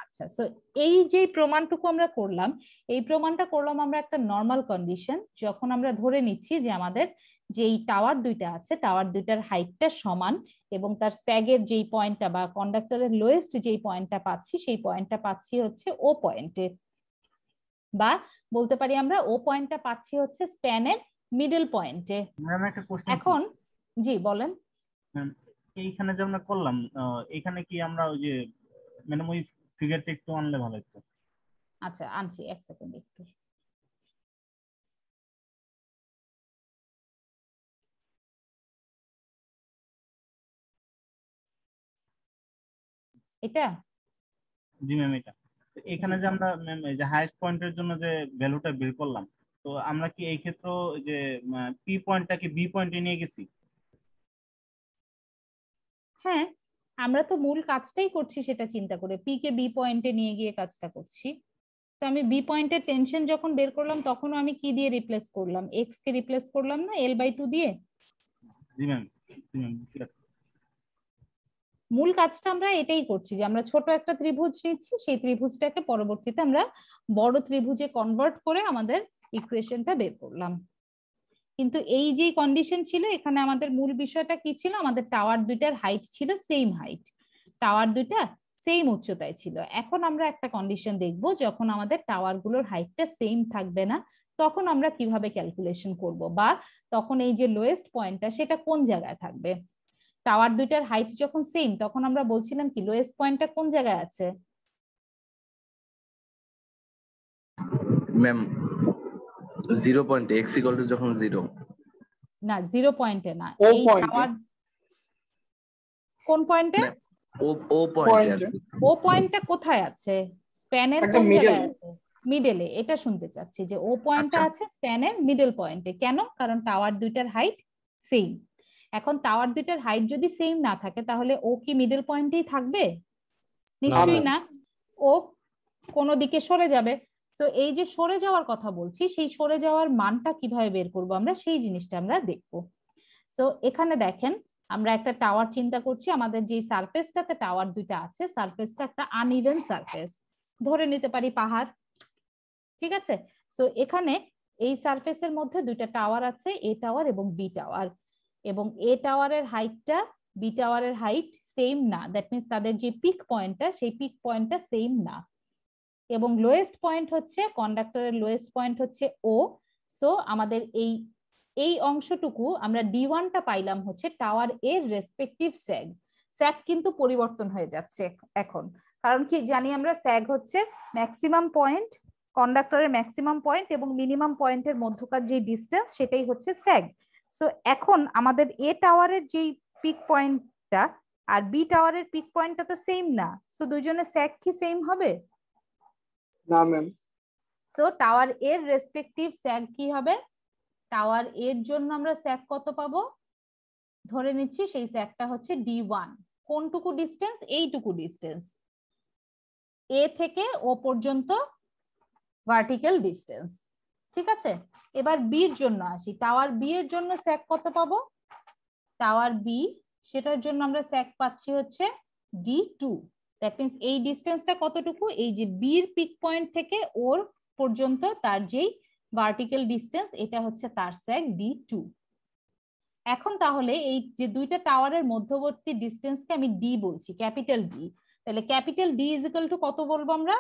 আচ্ছা, সো এই যে প্রমাণটুকু আমরা করলাম, এই প্রমাণটা করলাম আমরা একটা নর্মাল কন্ডিশন, যখন আমরা ধরে নিচ্ছি যে আমাদের যেই টাওয়ার দুইটা আছে টাওয়ার দুইটার হাইটটা সমান, এবং তার স্যাগের যেই পয়েন্টটা বা কন্ডাক্টরের লোয়েস্ট যেই পয়েন্টটা পাচ্ছি সেই পয়েন্টটা পাচ্ছি হচ্ছে ও পয়েন্টে, বা বলতে পারি আমরা ও পয়েন্টটা পাচ্ছি হচ্ছে স্প্যানের মিডল পয়েন্টে। এখন জি বলেন। এইখানে যে আমরা করলাম, এখানে কি আমরা ওই যে মানে ওই ফিগারটা একটু আনলে ভালো হতো। আচ্ছা আনছি, এক সেকেন্ড একটু। এটা জি ম্যাম, এটা এখানে যে আমরা এই যে হাইয়েস্ট পয়েন্টের জন্য যে ভ্যালুটা বের করলাম, তো আমরা কি এই ক্ষেত্রে যে পি পয়েন্টটাকে বি পয়েন্টে নিয়ে গেছি? হ্যাঁ, আমরা তো মূল কাজটাই করছি সেটা চিন্তা করে, পি কে বি পয়েন্টে নিয়ে গিয়ে কাজটা করছি। তো আমি বি পয়েন্টের টেনশন যখন বের করলাম তখনও আমি কি দিয়ে রিপ্লেস করলাম? এক্স কে রিপ্লেস করলাম না L/2 দিয়ে? জি ম্যাম, জি ম্যাম, ঠিক আছে। মূল কাজটা আমরা এটাই করছি যে আমরা ছোট একটা ত্রিভুজ নিচ্ছি, সেই ত্রিভুজটাকে পরবর্তীতে আমরা বড় ত্রিভুজে কনভার্ট করে আমাদের ইকুয়েশনটা বের করলাম। কিন্তু এই যে কন্ডিশন ছিল এখানে আমাদের মূল বিষয়টা কি ছিল? আমাদের টাওয়ার দুইটার হাইট ছিল সেম হাইট, টাওয়ার দুইটা সেম উচ্চতায় ছিল। এখন আমরা একটা কন্ডিশন দেখব, যখন আমাদের টাওয়ার গুলোর হাইটটা সেম থাকবে না তখন আমরা কিভাবে ক্যালকুলেশন করব, বা তখন এই যে লোয়েস্ট পয়েন্টটা সেটা কোন জায়গায় থাকবে। টাওয়ার দুইটার হাইট যখন সেম তখন আমরা বলছিলাম কি লোয়েস্ট পয়েন্টটা কোন জায়গায় আছে? ম্যাম 0 পয়েন্টে x ইকুয়াল টু যখন 0। না, 0 পয়েন্টে না, ও এই পয়েন্টে। টাওয়ার কোন পয়েন্টে? ও পয়েন্টে। ও পয়েন্টটা কোথায় আছে? স্প্যানের একটা কোন middle। জায়গায় আছে? মিডলে। এটা শুনতে চাচ্ছি যে ও পয়েন্টটা আছে স্প্যানের মিডল পয়েন্টে। কেন? কারণ টাওয়ার দুইটার হাইট সেম। এখন টাওয়ার দুইটার হাইট যদি সেম না থাকে তাহলে ও কি মিডল পয়েন্টেই থাকবে? নিশ্চয়ই না, ও কোনো দিকে সরে যাবে। তো এই যে সরে যাওয়ার কথা বলছি, সেই সরে যাওয়ার মানটা কিভাবে বের করব আমরা, সেই জিনিসটা আমরা দেখব। সো এখানে দেখেন আমরা একটা টাওয়ার চিন্তা করছি, আমাদের যে সারফেসটাতে টাওয়ার দুইটা আছে সারফেসটা একটা আনইভেন সারফেস, ধরে নিতে পারি পাহাড়। ঠিক আছে, সো এখানে এই সারফেসের মধ্যে দুইটা টাওয়ার আছে, এ টাওয়ার এবং বি টাওয়ার, এবং এ টাওয়ারের হাইটটা বি টাওয়ারের হাইট সেম না, দ্যাট মিন্স তাদের যে পিক পয়েন্টটা সেই পিক পয়েন্টটা সেম না, এবং লোয়েস্ট পয়েন্ট হচ্ছে কন্ডাক্টরের লোয়েস্ট পয়েন্ট হচ্ছে ও। সো আমাদের এই অংশটুকু আমরা D1টা পাইলাম হচ্ছে টাওয়ার এর রেসপেক্টিভ স্যাগ। স্যাগ কিন্তু পরিবর্তন হয়ে যাচ্ছে এখন, কারণ কি জানি আমরা স্যাগ হচ্ছে ম্যাক্সিমাম পয়েন্ট, কন্ডাক্টরের ম্যাক্সিমাম পয়েন্ট এবং মিনিমাম পয়েন্টের মধ্যকার যে ডিসটেন্স সেটাই হচ্ছে স্যাগ। সো এখন আমাদের এ টাওয়ারের যেই পিক পয়েন্টটা আর বি টাওয়ারের পিক পয়েন্টটা তো সেম না, সো দুইজনের স্যাগ কি সেম হবে? না ম্যাম। সো টাওয়ার এর রেসপেক্টিভ স্যাগ কি হবে? টাওয়ার এর জন্য আমরা স্যাগ কত পাবো? ধরে নিচ্ছি সেই স্যাগটা হচ্ছে D1। কোনটুকু ডিস্টেন্স? এইটুকু ডিস্টেন্স, এ থেকে ও পর্যন্ত ভার্টিক্যাল ডিস্টেন্স। ঠিক আছে, এবার বি এর জন্য আসি। টাওয়ার বি এর জন্য স্যাগ কত পাবো? টাওয়ার বি, সেটার জন্য আমরা স্যাগ পাচ্ছি হচ্ছে D2। দ্যাট মিন্স এই ডিস্টেন্সটা কতটুকু? এই যে বি এর পিক পয়েন্ট থেকে ওর পর্যন্ত তার যেই ভার্টিক্যাল ডিস্টেন্স, এটা হচ্ছে তার স্যাগ D2। এখন তাহলে এই যে দুইটা টাওয়ারের মধ্যবর্তী ডিস্টেন্সকে আমি ডি বলছি, ক্যাপিটাল ডি। তাহলে capital D is equal two কত বলবো আমরা?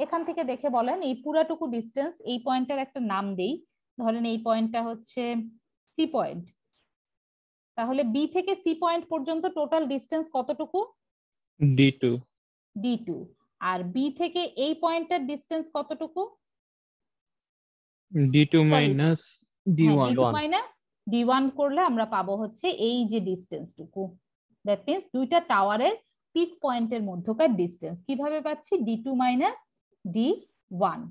এখান থেকে দেখে বলেন, এই পুরাটুকু ডিস্টেন্স, এই পয়েন্টের একটা নাম দেই, ধরেন এই পয়েন্টটা হচ্ছে সি পয়েন্ট। তাহলে বি থেকে সি পয়েন্ট পর্যন্ত টোটাল ডিস্টেন্স কতটুকু? D2 D2। আর বি থেকে এই পয়েন্টের ডিস্টেন্স কতটুকু? D2 minus D1 D2 minus D1 করলে আমরা পাবো হচ্ছে এই যে ডিস্টেন্সটুকু। দ্যাট মিন্স দুইটা টাওয়ারের পিক পয়েন্টের মধ্যকার ডিস্টেন্স কিভাবে পাচ্ছি? D2 minus D1।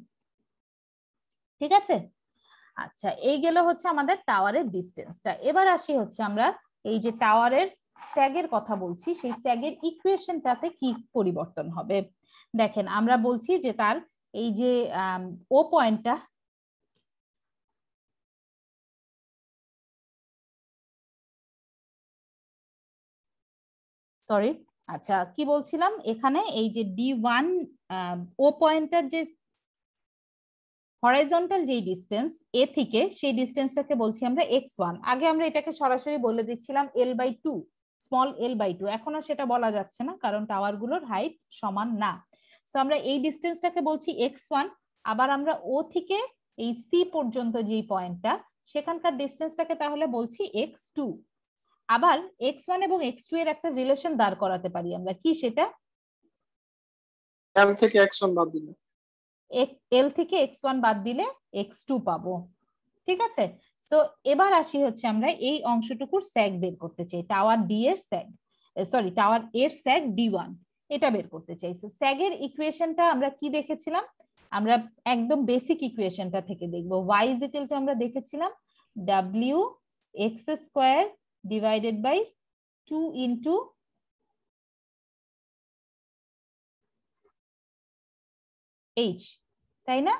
ঠিক আছে, আচ্ছা এই গেল হচ্ছে আমাদের টাওয়ারের ডিস্টেন্সটা। এবার আসি হচ্ছে আমরা এই যে টাওয়ারের স্যাগের কথা বলছি, সেই স্যাগের ইকুয়েশনটাতে কি পরিবর্তন হবে? দেখেন আমরা বলছি যে তার এই যে ও পয়েন্টটা, সরি, আচ্ছা কি বলছিলাম, এখানে এই যে D1 ও পয়েন্টার যে হরাইজন্টাল যেই ডিস্টেন্স এ থেকে, সেই ডিস্টেন্সটাকে বলছি আমরা x1। আগে আমরা এটাকে সরাসরি বলে দিচ্ছিলাম L/2, স্মল L/2। এখন আর সেটা বলা যাচ্ছে না, কারণ টাওয়ার গুলোর হাইট সমান না। তো আমরা এই ডিস্টেন্সটাকে বলছি x1। আবার আমরা ও থেকে এই সি পর্যন্ত যেই পয়েন্টটা, সেখানকার ডিস্টেন্সটাকে তাহলে বলছি x2। আবার x1 এবং x2 এর একটা রিলেশন দাঁড় করাতে পারি আমরা, কি সেটা? L থেকে x1 বাদ দিলে, L থেকে x1 বাদ দিলে x2 পাবো। ঠিক আছে, তো এবার আসি হচ্ছে আমরা এই অংশটুকুর স্যাগ বের করতে চাই, টাওয়ার ডি এর স্যাগ, সরি টাওয়ার এর স্যাগ D1, এটা বের করতে চাই। সো স্যাগের ইকুয়েশনটা আমরা কি দেখেছিলাম? আমরা একদম বেসিক ইকুয়েশনটা থেকে দেখবো। y ইজ ইকুয়াল টু আমরা দেখেছিলাম WX² divided by 2 into h, তাই না?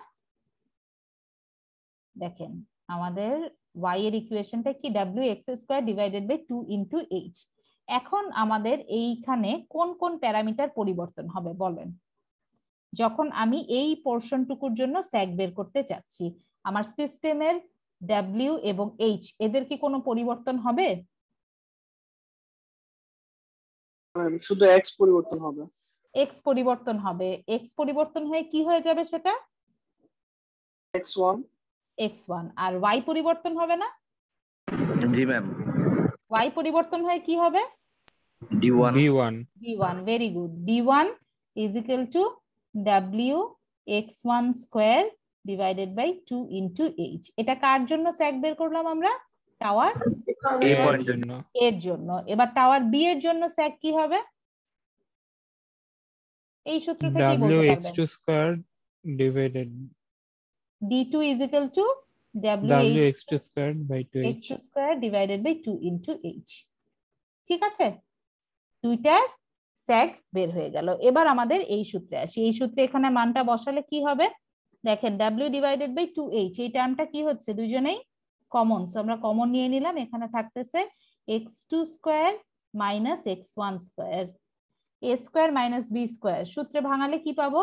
দেখেন আমাদের y এর ইকুয়েশনটা কি? WX² divided by 2 into h। এখন আমাদের এইখানে কোন কোন প্যারামিটার পরিবর্তন হবে বলেন? যখন আমি এই পোর্শনটুকুর জন্য স্যাগ বের করতে চাচ্ছি, আমার সিস্টেমের W এবং H এদের কি কোনো পরিবর্তন হবে? শুধু x পরিবর্তন হবে। x পরিবর্তন হবে। x পরিবর্তন হয়ে কি হয়ে যাবে সেটা? x1। x1। আর y পরিবর্তন হবে না? জি ম্যাম। y পরিবর্তন হয়ে কি হবে? D1। D1, very good. D1 is equal to WX1² divided by 2 into h। এটা কার জন্য স্যাগ বের করলাম আমরা? টাওয়ার এই পয়েন্টের জন্য। এর জন্য। এবার টাওয়ার বি এর জন্য স্যাগ কি হবে? এই সূত্র থেকেই বলতে পারবেন। WX2² divided D2 is equal to WX2² by 2h WX2² divided by 2 into h। ঠিক আছে, দুইটার স্যাগ বের হয়ে গেল। এবার আমাদের এই সূত্রে আসি। এই সূত্রে এখানে মানটা বসালে কি হবে? দেখেন W ডিভাইডেড বাই 2h, এই টার্মটা কি হচ্ছে? দুজনেই কমন, সো আমরা কমন নিয়ে নিলাম। এখানে থাকতেছে x2² minus x1², a² minus b²। সূত্রে ভাঙালে কি পাবো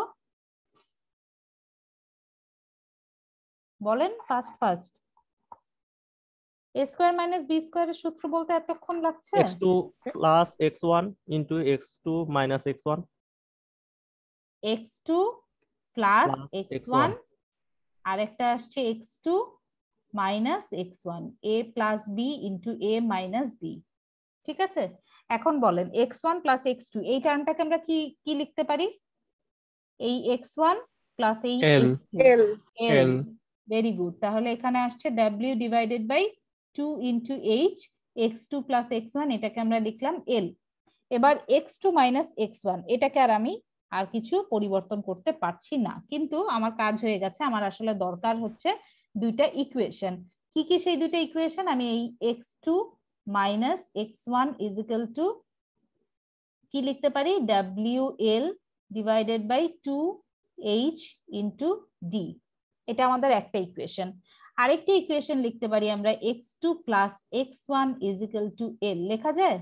বলেন? ফার্স্ট a² মাইনাস b² এর সূত্র বলতে এতক্ষণ লাগছে? x2 plus x1 into x2 minus x1। x2 plus Plus x1, আর একটা আসছে x2 minus x1, a plus b into a minus b। ঠিক আছে, এখন বলেন x1 প্লাস x2 এই টার্মটাকে আমরা কি কি লিখতে পারি? এই x1 প্লাস এই x2 L। Very good. তাহলে এখানে আসছে W divided by 2 into h, x2 plus x1, এটাকে আমরা লিখলাম L। এবার x2 মাইনাস x1 এটাকে আর আমি আর কিছু পরিবর্তন করতে পারছি না, কিন্তু আমার কাজ হয়ে গেছে। আমার আসলে দরকার হচ্ছে দুইটা ইকুয়েশন। কি কি সেই দুইটা ইকুয়েশন? আমি এই x2 minus x1 is equal to কি লিখতে পারি? WL divided by 2H into D। এটা আমাদের একটা ইকুয়েশন। আরেকটা ইকুয়েশন লিখতে পারি আমরা x2 plus x1 is equal two L। লেখা যায়?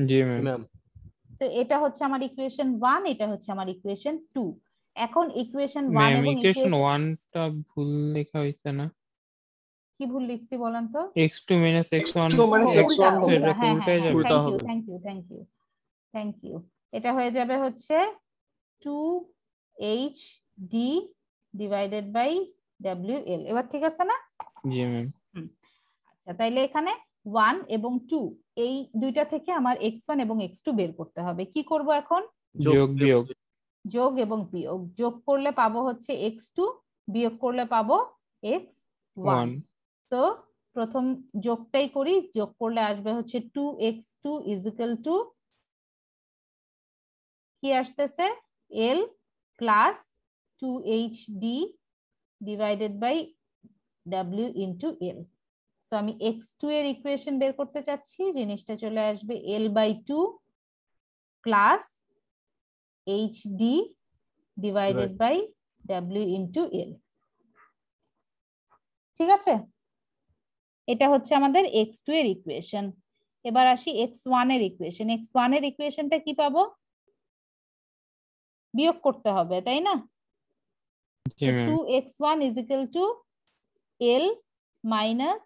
জি ম্যাম। ম্যাম তো এটা হচ্ছে আমার ইকুয়েশন 1, এটা হচ্ছে আমার ইকুয়েশন 2। এখন ইকুয়েশন 1 ম্যাম এবং ইকুয়েশন ইকুয়েশন 1 টা ভুল লেখা হয়েছে না? কি ভুল লিখছি বলেন তো? x2 minus x1 x2 minus উল্টা, x1 উল্টা, এটা হ্যাঁ, উল্টায় হ্যাঁ, যাবে। উল্টা থ্যাংক ইউ, হবে। Thank you, thank you, thank you. এটা হয়ে যাবে হচ্ছে 2HD ডিভাইডেড বাই WL। এবার ঠিক আছে না? জি ম্যাম। আচ্ছা, তাইলে এখানে 1 এবং 2 এই দুইটা থেকে আমার x1 এবং x2 বের করতে হবে। কি করব এখন? যোগ বিয়োগ। যোগ এবং বিয়োগ। যোগ করলে পাবো হচ্ছে x2, বিয়োগ করলে পাবো x1। 1 তো প্রথম যোগটাই করি। যোগ করলে আসবে হচ্ছে 2x2 ইজ ইকুয়াল টু কি আসতেছে? L plus 2HD divided by W into L। So আমি x2 এর ইকুয়েশন বের করতে চাচ্ছি। জিনিসটা চলে আসবে L by 2 plus HD divided by W into L। ঠিক আছে, এটা হচ্ছে আমাদের x2 এর ইকুয়েশন। এবার আসি x1 এর ইকুয়েশন। x1 এর ইকুয়েশনটা কি পাবো? বিয়োগ করতে হবে, তাই না? জি ma'am. 2x1 is equal to L minus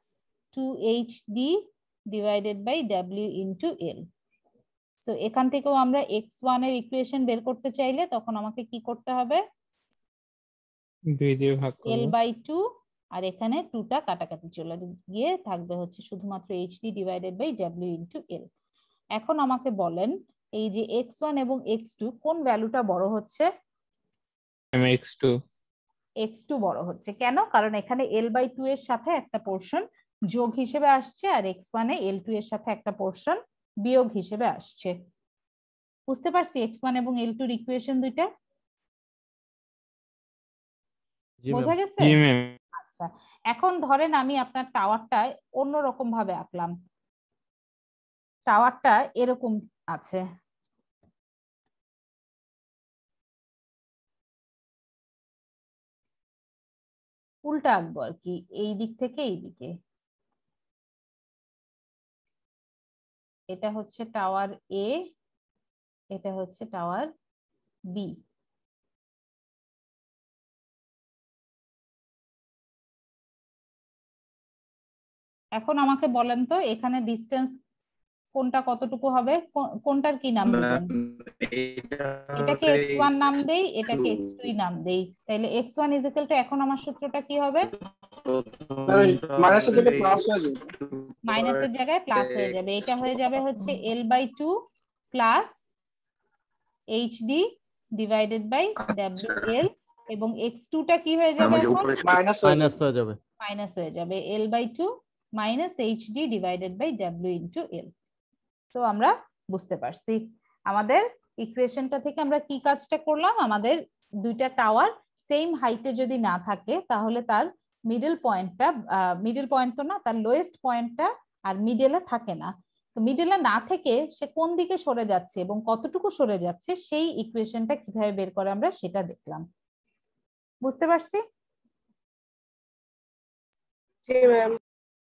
2HD divided by W into L. So এখান থেকেও আমরা x1 এর ইকুয়েশন বের করতে চাইলে তখন আমাকে কি করতে হবে? 2 দিয়ে ভাগ করব। L by 2 আর এখানে 2টা কাটাকাটি চলে গিয়ে থাকবে হচ্ছে শুধুমাত্র HD divided by W into L। এখন আমাকে বলেন এই যে x1 এবং x2 কোন ভ্যালুটা বড় হচ্ছে? x2। x2 বড় হচ্ছে কেন? কারণ এখানে L বাই 2 এর সাথে একটা পোরশন যোগ হিসেবে আসছে, আর x1 এ L2 এর সাথে একটা পোরশন বিয়োগ হিসেবে আসছে। বুঝতে পারছি x1 এবং L2 এর ইকুয়েশন দুইটা? বোঝা গেছে? জি ম্যাম। আচ্ছা, এখন ধরেন আমি আপনার টাওয়ারটা অন্যরকম ভাবে আঁকলাম। টাওয়ারটা এরকম আছে, উল্টা আঁকবো আর কি, এই দিক থেকে এই দিকে। এটা হচ্ছে টাওয়ার এ, এটা হচ্ছে টাওয়ার বি। এখন আমাকে বলেন তো এখানে ডিসটেন্স কোনটা কতটুকু হবে? কোনটার কি নাম দিবেন? এটাকে x1 নাম দেই, এটাকে x2 নাম দেই। তাহলে x1 ইজ ইকুয়াল টু, এখন আমার সূত্রটা কি হবে? মাইনাসের জায়গায় প্লাস হয়ে যাবে। মাইনাসের জায়গায় প্লাস হয়ে যাবে। এটা হয়ে যাবে হচ্ছে L by 2 plus HD divided by WL, এবং x2 টা কি হয়ে যাবে এখন? মাইনাস হয়ে যাবে। মাইনাস হয়ে যাবে L by 2 minus HD divided by W into L। তো আমরা বুঝতে পারছি আমাদের ইকুয়েশনটা থেকে আমরা কি কাজটা করলাম। আমাদের দুইটা টাওয়ার সেম হাইটে যদি না থাকে তাহলে তার মিডল পয়েন্টটা, মিডল পয়েন্ট তো না, তার লোয়েস্ট পয়েন্টটা আর মিডলে থাকে না। তো মিডলে না থেকে সে কোন দিকে সরে যাচ্ছে এবং কতটুকু সরে যাচ্ছে সেই ইকুয়েশনটা কিভাবে বের করে আমরা সেটা দেখলাম। বুঝতে পারছি?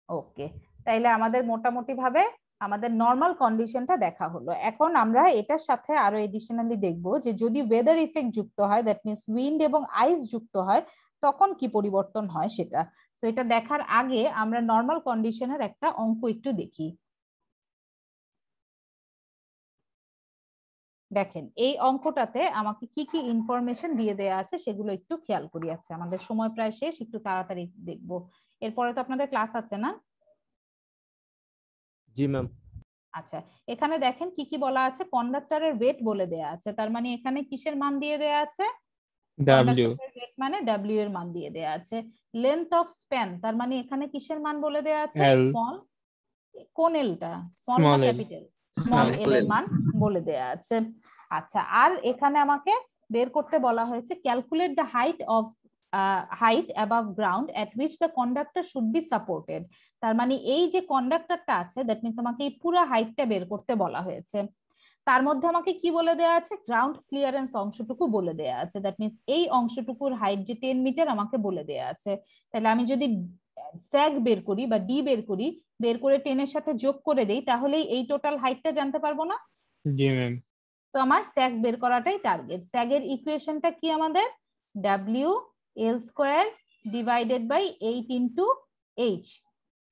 ওকে, তাইলে আমাদের মোটামুটি ভাবে আমাদের নরমাল কন্ডিশনটা দেখা হলো। এখন আমরা এটার সাথে আরো এডিশনালি দেখবো যে যদি ওয়েদার ইফেক্ট যুক্ত হয়, দ্যাট মিন্স উইন্ড এবং আইস যুক্ত হয়, তখন কি পরিবর্তন হয় সেটা। তো এটা দেখার আগে আমরা নরমাল কন্ডিশনের একটা অঙ্ক একটু দেখি। দেখেন এই অঙ্কটাতে আমাকে কি কি ইনফরমেশন দিয়ে দেয়া আছে সেগুলো একটু খেয়াল করি। আছে আমাদের সময় প্রায় শেষ, একটু তাড়াতাড়ি দেখবো। এরপরে তো আপনাদের ক্লাস আছে না? জি ম্যাম। আচ্ছা, এখানে দেখেন কি কি বলা আছে। কন্ডাক্টরের ওয়েট বলে দেয়া আছে, তার মানে এখানে কিসের মান দিয়ে দেয়া আছে? W। ওয়েট মানে W এর মান দিয়ে দেয়া আছে। লেন্থ অফ স্প্যান, তার মানে এখানে কিসের মান বলে দেয়া আছে? L। স্মল, কোন এলটা? স্মল না Small L। ক্যাপিটাল? স্মল এল এর মান বলে দেয়া আছে। আচ্ছা, আর এখানে আমাকে বের করতে বলা হয়েছে calculate the height above ground at which the conductor should be supported। তার মানে এই যে কন্ডাক্টরটা আছে, দ্যাট মিন্স আমাকে এই পুরো হাইটটা বের করতে বলা হয়েছে। তার মধ্যে আমাকে কি বলে দেওয়া আছে, গ্রাউন্ড ক্লিয়ারেন্স অংশটুকু বলে দেওয়া আছে, দ্যাট মিন্স এই অংশটুকুর হাইট যে 10 মিটার আমাকে বলে দেওয়া আছে। তাহলে আমি যদি স্যাগ বের করি বা ডি বের করি, বের করে 10 এর সাথে যোগ করে দেই, তাহলেই এই টোটাল হাইটটা জানতে পারবো না? জি ম্যাম। তো আমার স্যাগ বের করাটাই টার্গেট। স্যাগের ইকুয়েশনটা কি আমাদের? W L square divided by 8 into H।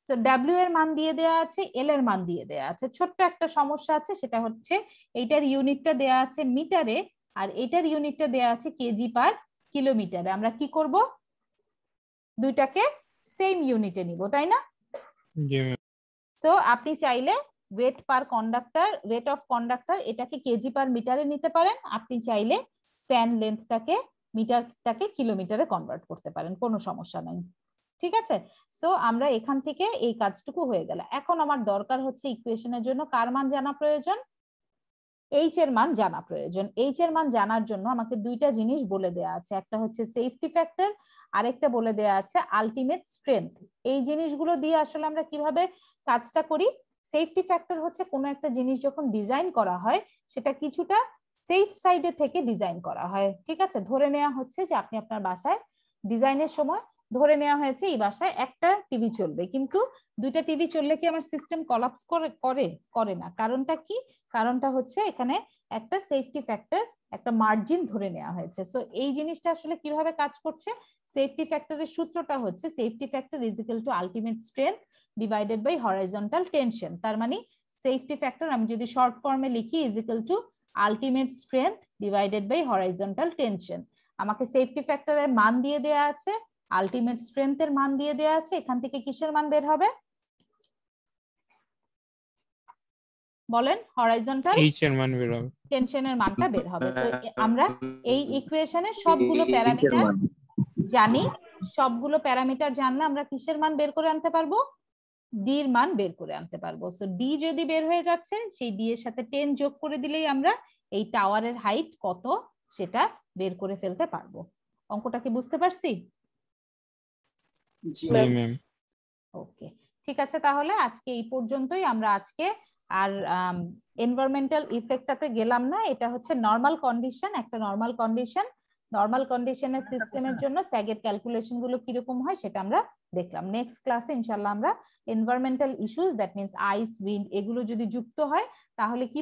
তো W এর মান দিয়ে দেওয়া আছে, L এর মান দিয়ে দেওয়া আছে। ছোট্ট একটা সমস্যা আছে, সেটা হচ্ছে এইটার ইউনিটটা দেওয়া আছে মিটারে আর এটার ইউনিটটা দেওয়া আছে কেজি পার কিলোমিটারে। আমরা কি করব, দুইটাকে সেম ইউনিটে নিব, তাই না? জি ম্যাম। সো আপনি চাইলে wait per conductor, weight of conductor এটাকে কেজি পার মিটারে নিতে পারেন, আপনি চাইলে ফ্যান লেন্থটাকে মিটারটাকে কিলোমিটারে কনভার্ট করতে পারেন, কোনো সমস্যা নাই। ঠিক আছে, সো আমরা এখান থেকে এই কাজটুকু হয়ে গেল। এখন আমার দরকার হচ্ছে ইকুয়েশনের জন্য কার মান জানা প্রয়োজন? এইচ এর মান জানা প্রয়োজন। এইচ এর মান জানার জন্য আমাকে দুইটা জিনিস বলে দেওয়া আছে, একটা হচ্ছে সেফটি ফ্যাক্টর, আরেকটা বলে দেওয়া আছে আলটিমেট স্ট্রেংথ। এই জিনিসগুলো দিয়ে আসলে আমরা কিভাবে কাজটা করি? সেফটি ফ্যাক্টর হচ্ছে কোনো একটা জিনিস যখন ডিজাইন করা হয় সেটা কিছুটা সেফ সাইডে থেকে ডিজাইন করা হয়। ঠিক আছে, ধরে নেওয়া হচ্ছে যে আপনি আপনার বাসায় ডিজাইনের সময় ধরে নেওয়া হয়েছে এই বাসায় একটা টিভি চলবে, কিন্তু দুইটা টিভি চললে কি আমার সিস্টেম কলাপস করে না? কারণটা কি? কারণটা হচ্ছে এখানে একটা সেফটি ফ্যাক্টর, একটা মার্জিন ধরে নেওয়া হয়েছে। সো এই জিনিসটা আসলে কিভাবে কাজ করছে? সেফটি ফ্যাক্টরের সূত্রটা হচ্ছে safety factor is equal to ultimate strength divided by horizontal tension. তার মানে সেফটি ফ্যাক্টর আমি যদি শর্ট ফর্মে লিখি is equal to ultimate strength divided by horizontal tension. আমাকে সেফটি ফ্যাক্টরের মান দিয়ে দেওয়া আছে, আলটিমেট স্ট্রেংথের মান দিয়ে দেওয়া আছে, এখান থেকে কিসের মান বের হবে বলেন? হরাইজন্টাল এইচ এর মান বের হবে, টেনশনের মানটা বের হবে। সো আমরা এই ইকুয়েশনের সবগুলো প্যারামিটার জানি, সবগুলো প্যারামিটার জানলে আমরা কিসের মান বের করে আনতে পারবো? ডি এর মান বের করে আনতে পারবো। সো ডি যদি বের হয়ে যাচ্ছে, সেই ডি এর সাথে 10 যোগ করে দিলেই আমরা এই টাওয়ারের হাইট কত সেটা বের করে ফেলতে পারবো। অঙ্কটা কি বুঝতে পারছি? জি জি ম্যাম। ওকে, ঠিক আছে, তাহলে আজকে এই পর্যন্তই। আমরা আজকে আর এনভায়রনমেন্টাল ইফেক্টটাতে গেলাম না। এটা হচ্ছে নরমাল কন্ডিশন, একটা নরমাল কন্ডিশনের সিস্টেমের জন্য স্যাগের ক্যালকুলেশন গুলো কিরকম হয় সেটা আমরা দেখলাম। নেক্সট ক্লাসে ইনশাআল্লাহ আমরা environmental issues, that means ice, wind, এগুলো যদি যুক্ত হয় তাহলে কি